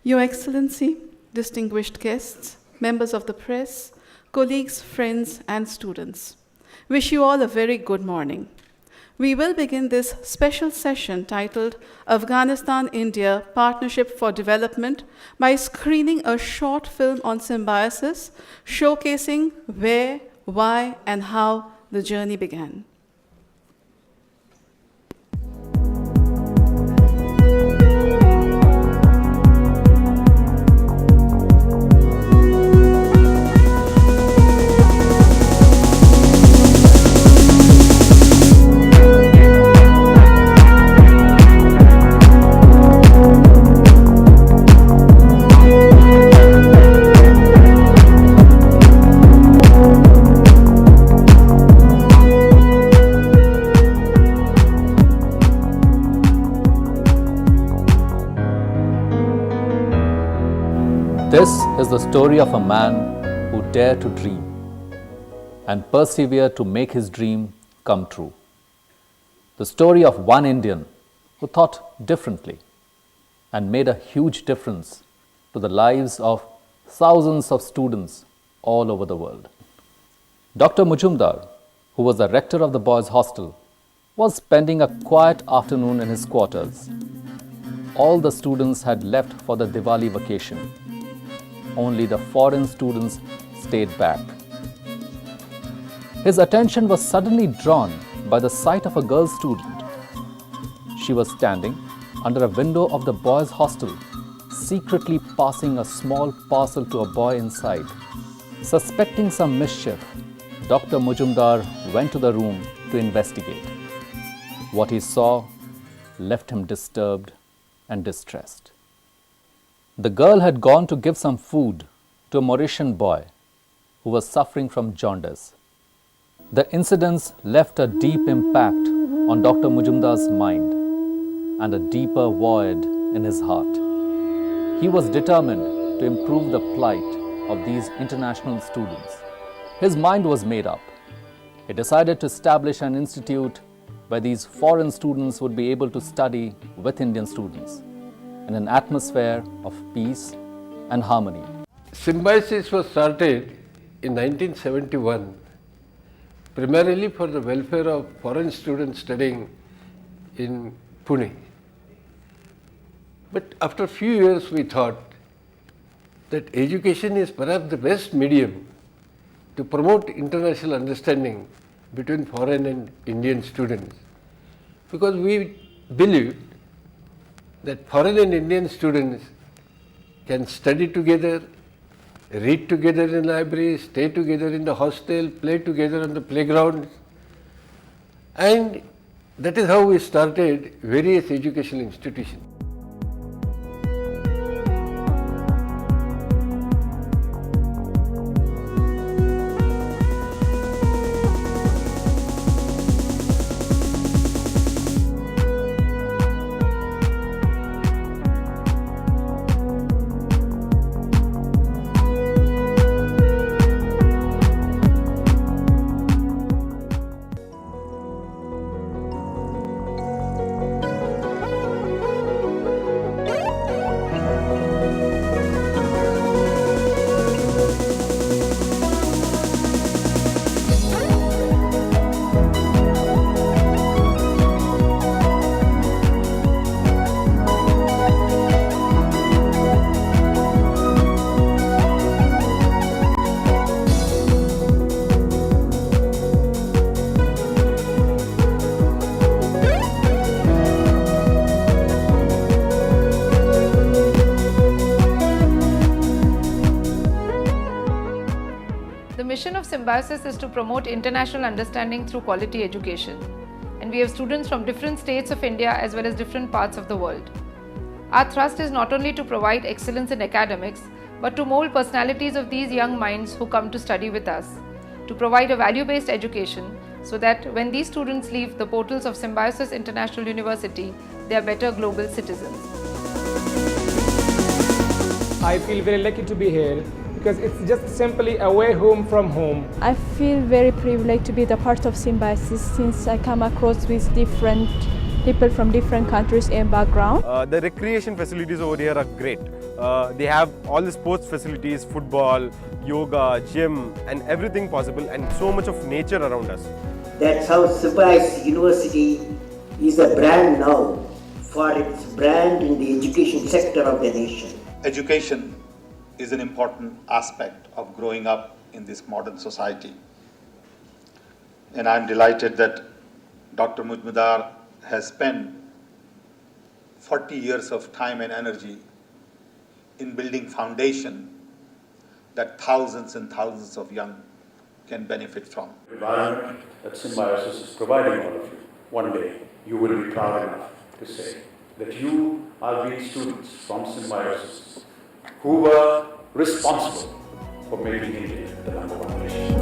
Your Excellency, distinguished guests, members of the press, colleagues, friends, and students, wish you all a very good morning. We will begin this special session titled Afghanistan-India Partnership for Development by screening a short film on symbiosis, showcasing where, why, and how the journey began. This is the story of a man who dared to dream and persevere to make his dream come true. The story of one Indian who thought differently and made a huge difference to the lives of thousands of students all over the world. Dr. Majumdar, who was the rector of the boys' hostel, was spending a quiet afternoon in his quarters. All the students had left for the Diwali vacation. Only the foreign students stayed back. His attention was suddenly drawn by the sight of a girl student. She was standing under a window of the boys' hostel, secretly passing a small parcel to a boy inside. Suspecting some mischief, Dr. Majumdar went to the room to investigate. What he saw left him disturbed and distressed. The girl had gone to give some food to a Mauritian boy who was suffering from jaundice. The incidents left a deep impact on Dr. Majumdar's mind and a deeper void in his heart. He was determined to improve the plight of these international students. His mind was made up. He decided to establish an institute where these foreign students would be able to study with Indian students in an atmosphere of peace and harmony. Symbiosis was started in 1971 primarily for the welfare of foreign students studying in Pune. But after a few years we thought that education is perhaps the best medium to promote international understanding between foreign and Indian students, because we believed that foreign and Indian students can study together, read together in libraries, stay together in the hostel, play together on the playground, and that is how we started various educational institutions. The mission of Symbiosis is to promote international understanding through quality education, and we have students from different states of India as well as different parts of the world. Our thrust is not only to provide excellence in academics, but to mold personalities of these young minds who come to study with us, to provide a value-based education so that when these students leave the portals of Symbiosis International University, they are better global citizens. I feel very lucky to be here because it's just simply a way home from home. I feel very privileged to be the part of Symbiosis since I come across with different people from different countries and background. The recreation facilities over here are great. They have all the sports facilities, football, yoga, gym, and everything possible, and so much of nature around us. That's how Symbiosis University is a brand now for its brand in the education sector of the nation. Education is an important aspect of growing up in this modern society. And I'm delighted that Dr. Mujmudar has spent 40 years of time and energy in building foundation that thousands and thousands of young can benefit from. The environment that Symbiosis is providing all of you, one day you will be proud enough to say that you are these students from Symbiosis who were responsible for making India the #1 nation.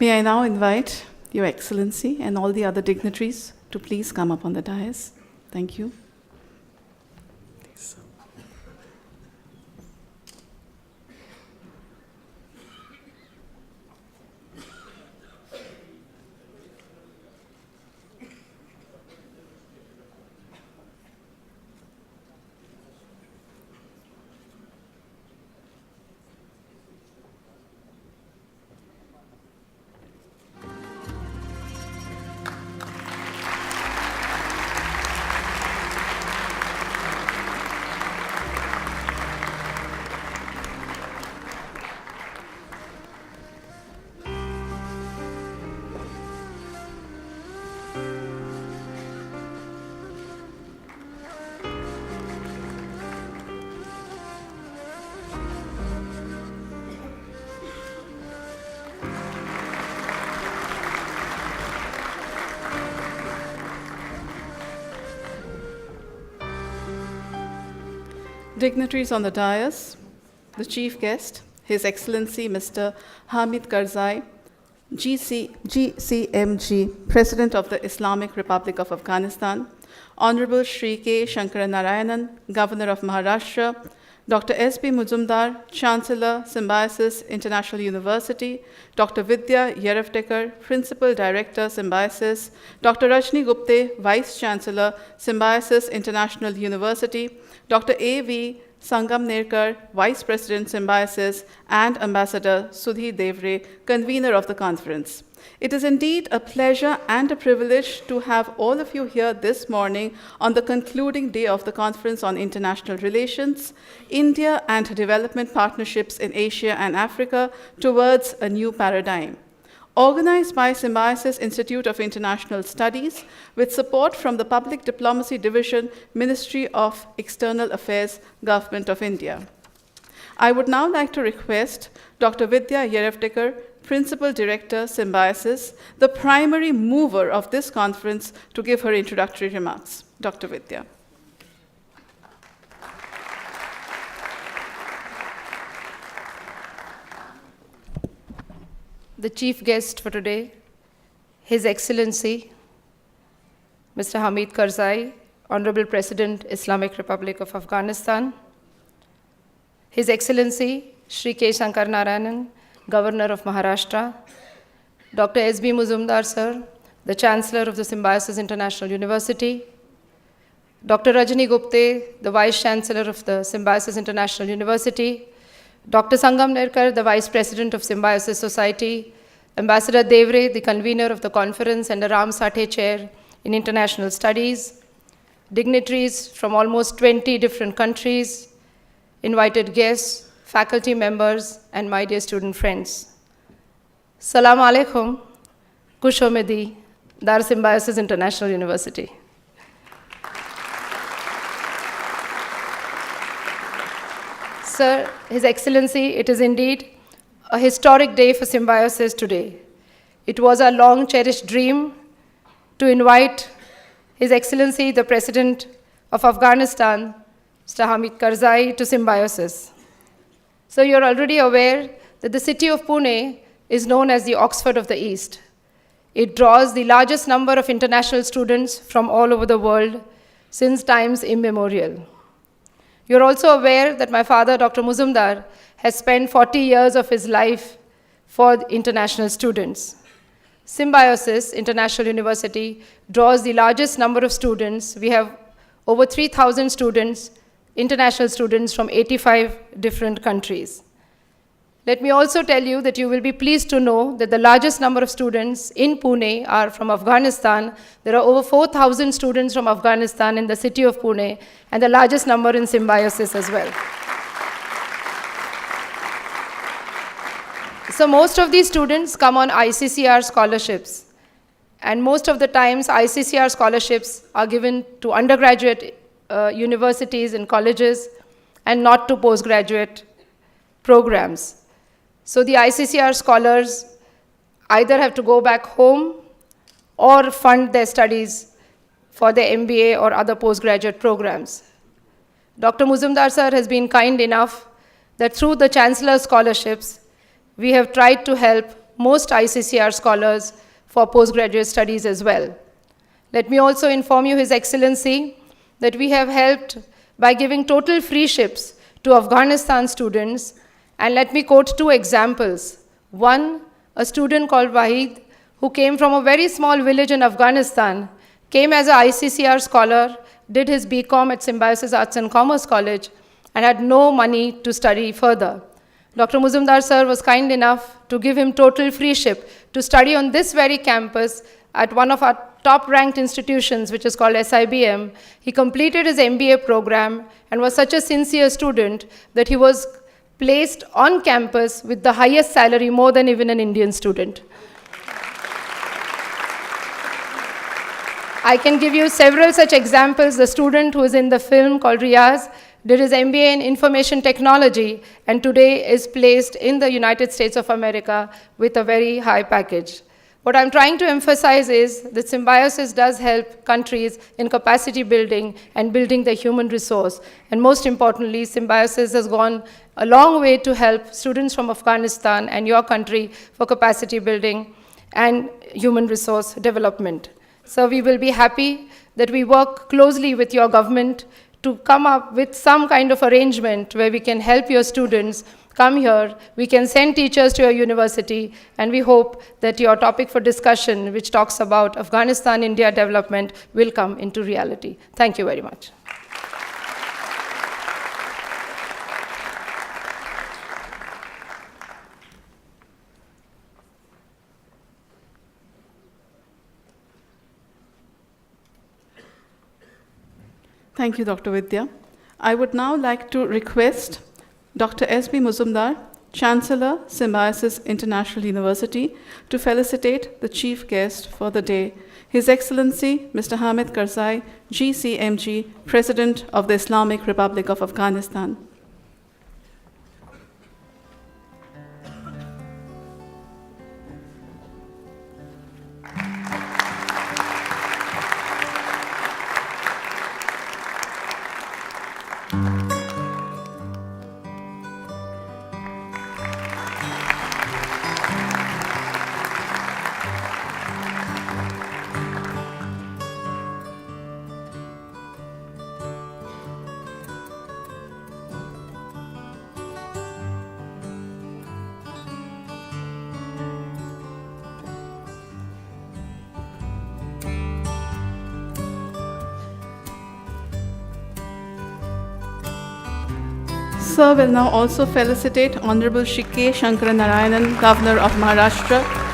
May I now invite Your Excellency and all the other dignitaries to please come up on the dais. Thank you. Dignitaries on the dais, the chief guest, His Excellency Mr. Hamid Karzai, GCMG, President of the Islamic Republic of Afghanistan, Honourable Shri K. Shankaranarayanan, Governor of Maharashtra, Dr. S.B. Mujumdar, Chancellor, Symbiosis International University, Dr. Vidya Yerevtekar, Principal Director, Symbiosis, Dr. Rajni Gupte, Vice Chancellor, Symbiosis International University, Dr. A.V. Sangamnerkar, Vice President, Symbiosis, and Ambassador Sudhi Devre, convener of the conference. It is indeed a pleasure and a privilege to have all of you here this morning on the concluding day of the Conference on International Relations, India and Development Partnerships in Asia and Africa towards a new paradigm. Organized by Symbiosis Institute of International Studies with support from the Public Diplomacy Division, Ministry of External Affairs, Government of India. I would now like to request Dr. Vidya Yerevtekar, Principal Director, Symbiosis, the primary mover of this conference, to give her introductory remarks. Dr. Vidya. The chief guest for today, His Excellency Mr. Hamid Karzai, Honourable President, Islamic Republic of Afghanistan, His Excellency Shri K. Shankaranarayanan, Governor of Maharashtra, Dr. S.B. Mujumdar, Sir, the Chancellor of the Symbiosis International University, Dr. Rajni Gupte, the Vice Chancellor of the Symbiosis International University, Dr. Sangamnerkar, the Vice President of Symbiosis Society, Ambassador Devre, the convener of the conference and a Ram Sathe Chair in International Studies, dignitaries from almost 20 different countries, invited guests, faculty members, and my dear student friends. Salam alaikum, Kush Omedi, Dar Symbiosis International University. Sir, His Excellency, it is indeed a historic day for Symbiosis today. It was our long-cherished dream to invite His Excellency, the President of Afghanistan, Mr. Hamid Karzai, to Symbiosis. So you're already aware that the city of Pune is known as the Oxford of the East. It draws the largest number of international students from all over the world since times immemorial. You're also aware that my father, Dr. Muzumdar, has spent 40 years of his life for international students. Symbiosis International University draws the largest number of students. We have over 3,000 students, international students from 85 different countries. Let me also tell you that you will be pleased to know that the largest number of students in Pune are from Afghanistan. There are over 4,000 students from Afghanistan in the city of Pune, and the largest number in Symbiosis as well. So most of these students come on ICCR scholarships. And most of the times, ICCR scholarships are given to undergraduate universities and colleges and not to postgraduate programs. So the ICCR scholars either have to go back home or fund their studies for their MBA or other postgraduate programs. Dr. Muzumdar sir has been kind enough that through the Chancellor's scholarships, we have tried to help most ICCR scholars for postgraduate studies as well. Let me also inform you, His Excellency, that we have helped by giving total free ships to Afghanistan students. And let me quote 2 examples. One, a student called Wahid, who came from a very small village in Afghanistan, came as an ICCR scholar, did his BCom at Symbiosis Arts and Commerce College, and had no money to study further. Dr. Muzumdar sir was kind enough to give him total free ship to study on this very campus at one of our top-ranked institutions, which is called SIBM. He completed his MBA program and was such a sincere student that he was placed on campus with the highest salary, more than even an Indian student. I can give you several such examples. The student who is in the film called Riaz did his MBA in Information Technology and today is placed in the United States of America with a very high package. What I'm trying to emphasize is that Symbiosis does help countries in capacity building and building the human resource. And most importantly, Symbiosis has gone a long way to help students from Afghanistan and your country for capacity building and human resource development. So we will be happy that we work closely with your government to come up with some kind of arrangement where we can help your students come here, we can send teachers to your university, and we hope that your topic for discussion, which talks about Afghanistan-India development, will come into reality. Thank you very much. Thank you, Dr. Vidya. I would now like to request Dr. H.E Muzumdar, Chancellor, Symbiosis International University, to felicitate the chief guest for the day, His Excellency Mr. Hamid Karzai, GCMG, President of the Islamic Republic of Afghanistan. Sir will now also felicitate Honourable H.E Narayanan, Governor of Maharashtra.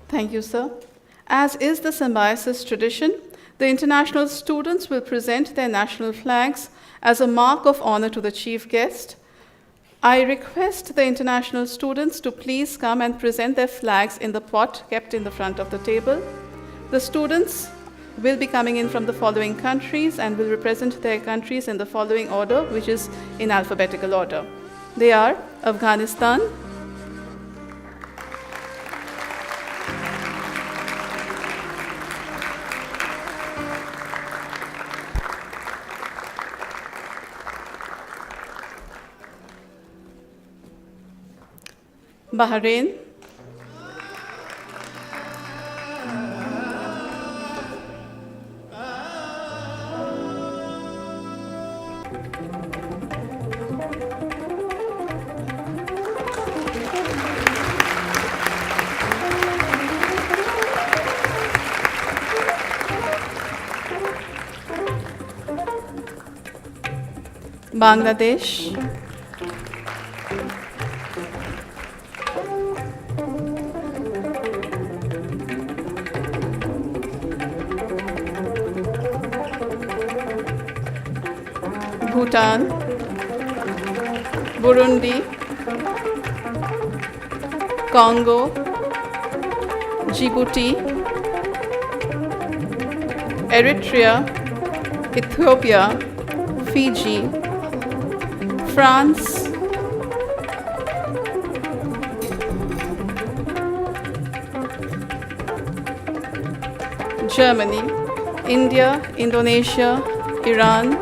Thank you, sir. As is the Symbiosis tradition, the international students will present their national flags as a mark of honor to the chief guest. I request the international students to please come and present their flags in the pot kept in the front of the table. The students will be coming in from the following countries and will represent their countries in the following order, which is in alphabetical order. They are Afghanistan, Bahrain, Bangladesh, Bhutan, Burundi, Congo, Djibouti, Eritrea, Ethiopia, Fiji, France, Germany, India, Indonesia, Iran,